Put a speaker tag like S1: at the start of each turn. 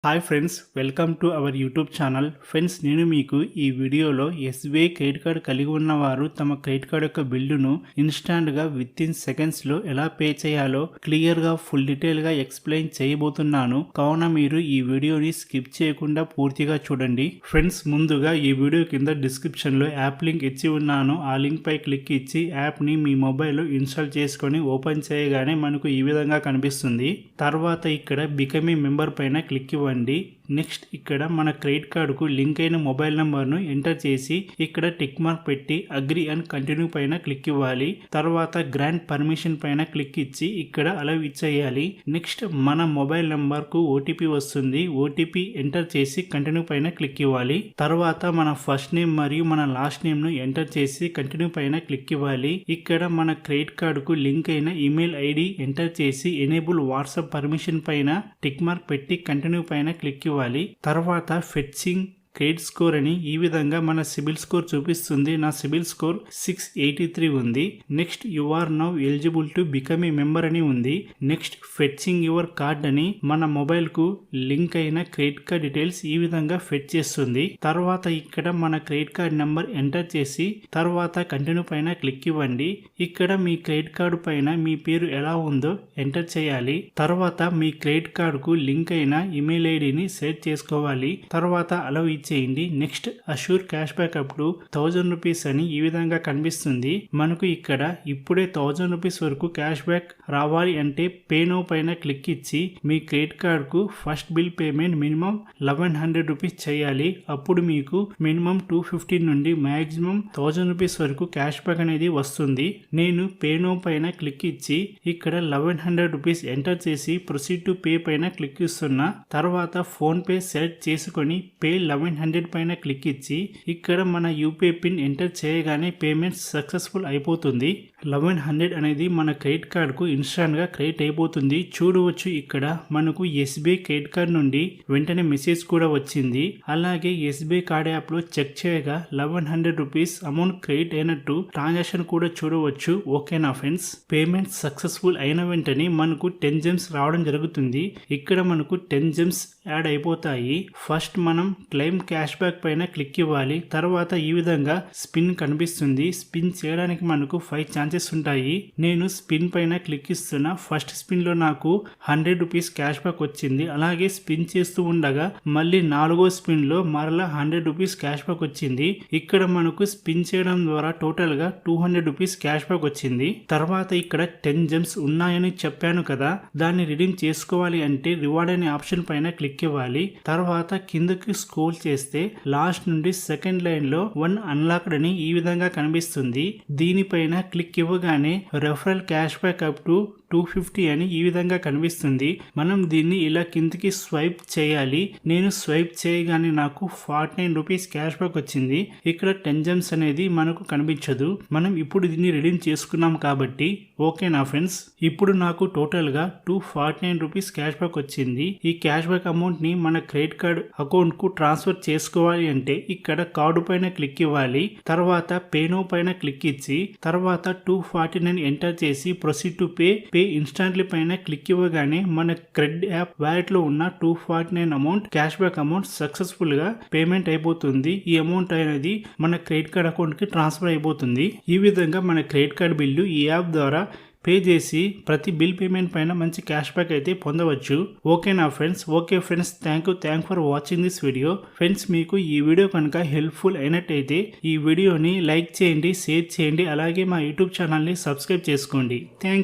S1: Hi friends, welcome to our YouTube channel. Friends, నేను మీకు ఈ వీడియోలో ఎస్బీఐ క్రెడిట్ కార్డు కలిగి ఉన్నవారు తమ క్రెడిట్ కార్డు యొక్క బిల్లును ఇన్స్టాంట్గా విత్ ఇన్ సెకండ్స్లో ఎలా పే చేయాలో క్లియర్గా ఫుల్ డీటెయిల్గా ఎక్స్ప్లెయిన్ చేయబోతున్నాను. కావున మీరు ఈ వీడియోని స్కిప్ చేయకుండా పూర్తిగా చూడండి. ఫ్రెండ్స్, ముందుగా ఈ వీడియో కింద డిస్క్రిప్షన్లో యాప్ లింక్ ఇచ్చి ఉన్నాను. ఆ లింక్ పై క్లిక్ ఇచ్చి యాప్ని మీ మొబైల్లో ఇన్స్టాల్ చేసుకొని ఓపెన్ చేయగానే మనకు ఈ విధంగా కనిపిస్తుంది. తర్వాత ఇక్కడ బికమ్ ఏ మెంబర్ పైన క్లిక్ ఇవ్వండి. నెక్స్ట్ ఇక్కడ మన క్రెడిట్ కార్డుకు లింక్ అయిన మొబైల్ నంబర్ను ఎంటర్ చేసి ఇక్కడ టిక్ మార్క్ పెట్టి అగ్రి అండ్ కంటిన్యూ పైన క్లిక్ ఇవ్వాలి. తర్వాత గ్రాంట్ పర్మిషన్ పైన క్లిక్ ఇచ్చి ఇక్కడ అలౌ ఇచ్చేయాలి. నెక్స్ట్ మన మొబైల్ నంబర్కు ఓటీపీ వస్తుంది. ఓటీపీ ఎంటర్ చేసి కంటిన్యూ పైన క్లిక్ ఇవ్వాలి. తర్వాత మన ఫస్ట్ నేమ్ మరియు మన లాస్ట్ నేమ్ ను ఎంటర్ చేసి కంటిన్యూ పైన క్లిక్ ఇవ్వాలి. ఇక్కడ మన క్రెడిట్ కార్డుకు లింక్ అయిన ఈమెయిల్ ఐడి ఎంటర్ చేసి ఎనేబుల్ వాట్సాప్ పర్మిషన్ పైన టిక్ మార్క్ పెట్టి కంటిన్యూ పైన క్లిక్ ఇవ్వాలి. తర్వాత ఫెచ్చింగ్ క్రెడిట్ స్కోర్ అని ఈ విధంగా మన సిబిల్ స్కోర్ చూపిస్తుంది. నా సిబిల్ స్కోర్ 683 ఉంది. Next you are now eligible to become a member అని ఉంది. నెక్స్ట్ ఫెచ్చింగ్ యువర్ కార్డ్ అని మన మొబైల్ కు లింక్ అయిన క్రెడిట్ కార్డ్ డీటెయిల్స్ ఈ విధంగా ఫెచ్ చేస్తుంది. తర్వాత ఇక్కడ మన క్రెడిట్ కార్డ్ నెంబర్ ఎంటర్ చేసి తర్వాత కంటిన్యూ పైన క్లిక్ ఇవ్వండి. ఇక్కడ మీ క్రెడిట్ కార్డు పైన మీ పేరు ఎలా ఉందో ఎంటర్ చేయాలి. తర్వాత మీ క్రెడిట్ కార్డుకు లింక్ అయిన ఇమెయిల్ ఐడిని సెట్ చేసుకోవాలి. తర్వాత అలౌ చేయండి. Next assure cash back up to 1000 rupees అని ఈ విధంగా కనిపిస్తుంది. మనకు ఇక్కడ ఇప్పుడే 1000 రూపీస్ వరకు క్యాష్ బ్యాక్ రావాలి అంటే పే నౌ పైన క్లిక్ ఇచ్చి మీ క్రెడిట్ కార్డ్ కు first bill payment minimum 1100 rupees చేయాలి. అప్పుడు మీకు మినిమం 250 నుండి మాక్సిమం 1000 రూపీస్ వరకు క్యాష్ బ్యాక్ అనేది వస్తుంది. నేను పే నౌ పైన క్లిక్ ఇచ్చి ఇక్కడ 1100 రూపీస్ ఎంటర్ చేసి ప్రొసీడ్ టు పే పైన క్లిక్ ఇస్తున్నా. తర్వాత ఫోన్ పే సెలెక్ట్ చేసుకొని పే 1100 పైన క్లిక్ ఇచ్చి ఇక్కడ మన యూపీఐ పిన్ ఎంటర్ చేయగానే పేమెంట్ సక్సెస్ఫుల్ అయిపోతుంది. 1100 అనేది మన క్రెడిట్ కార్డ్ కు ఇన్స్టాంట్ గా క్రెడిట్ అయిపోతుంది. చూడవచ్చు ఇక్కడ మనకు ఎస్బీఐ క్రెడిట్ కార్డ్ నుండి వెంటనే మెసేజ్ కూడా వచ్చింది. అలాగే ఎస్బీఐ కార్డ్ యాప్ లో చెక్ చేయగా 1100 రూపీస్ అమౌంట్ క్రెడిట్ అయినట్టు ట్రాన్సాక్షన్ కూడా చూడవచ్చు. ఓకేనా ఫ్రెండ్స్, పేమెంట్ సక్సెస్ఫుల్ అయిన వెంటనే మనకు 10 జెమ్స్ రావడం జరుగుతుంది. ఇక్కడ మనకు 10 జెమ్స్ యాడ్ అయిపోతాయి. ఫస్ట్ మనం క్లెయిమ్ క్యాష్ బ్యాక్ పైన క్లిక్ ఇవ్వాలి. తర్వాత ఈ విధంగా స్పిన్ కనిపిస్తుంది. స్పిన్ చేయడానికి మనకు 5 ఛాన్సెస్ ఉంటాయి. నేను స్పిన్ పైన క్లిక్ ఇస్తున్నా. ఫస్ట్ స్పిన్ లో నాకు 100 రూపీస్ క్యాష్ బ్యాక్ వచ్చింది. అలాగే స్పిన్ చేస్తూ ఉండగా మళ్ళీ 4వ స్పిన్ లో మరలా 100 రూపీస్ క్యాష్ బ్యాక్ వచ్చింది. ఇక్కడ మనకు స్పిన్ చేయడం ద్వారా టోటల్ గా 200 రూపీస్ క్యాష్ బ్యాక్ వచ్చింది. తర్వాత ఇక్కడ 10 జెమ్స్ ఉన్నాయని చెప్పాను కదా, దాన్ని రిడీమ్ చేసుకోవాలి అంటే రివార్డ్ అనే ఆప్షన్ పైన క్లిక్ ఇవ్వాలి. తర్వాత కిందకి స్క్రోల్ చేస్తే లాస్ట్ నుండి సెకండ్ లైన్ లో 1 అన్లాక్డ్ అని ఈ విధంగా కనిపిస్తుంది. దీనిపైన క్లిక్ ఇవ్వగానే referral cash back up to 250 అని ఈ విధంగా కనిపిస్తుంది. మనం దీన్ని ఇలా కిందకి స్వైప్ చేయాలి. నేను స్వైప్ చేయగానే నాకు 49 రూపీస్ క్యాష్ బ్యాక్ వచ్చింది. ఇక్కడ 10 జెమ్స్ అనేది మనకు కనిపించదు. మనం ఇప్పుడు దీన్ని రిడీమ్ చేసుకున్నాం కాబట్టి ఓకేనా ఫ్రెండ్స్. ఇప్పుడు నాకు టోటల్ గా 249 రూపీస్ క్యాష్ బ్యాక్ వచ్చింది. ఈ క్యాష్ బ్యాక్ అమౌంట్ ని మన క్రెడిట్ కార్డ్ అకౌంట్ కు ట్రాన్స్ఫర్ చేసుకోవాలి అంటే ఇక్కడ కార్డు పైన క్లిక్ ఇవ్వాలి. తర్వాత పే నౌ పైన క్లిక్ ఇచ్చి తర్వాత 249 ఎంటర్ చేసి ప్రొసీడ్ టు పే ఇన్స్టాంట్లీ పైన క్లిక్ ఇవ్వగానే మన క్రెడిట్ యాప్ వాలెట్ లో ఉన్న 249 amount cash back amount successful గా పేమెంట్ అయిపోతుంది. ఈ అమౌంట్ అనేది మన క్రెడిట్ కార్డ్ అకౌంట్ కి ట్రాన్స్ఫర్ అయిపోతుంది. ఈ విధంగా మన క్రెడిట్ కార్డ్ బిల్లు ఈ యాప్ ద్వారా పే చేసి ప్రతి బిల్ పేమెంట్ పైన మంచి క్యాష్ బ్యాక్ అయితే పొందవచ్చు. ఓకేనా friends. Okay friends, thank you for watching this video. Friends, మీకు ఈ వీడియో కనుక హెల్ప్ఫుల్ అయినట్టయితే ఈ వీడియోని లైక్ చేయండి, షేర్ చేయండి. అలాగే మా యూట్యూబ్ ఛానల్ని సబ్స్క్రైబ్ చేసుకోండి. థ్యాంక్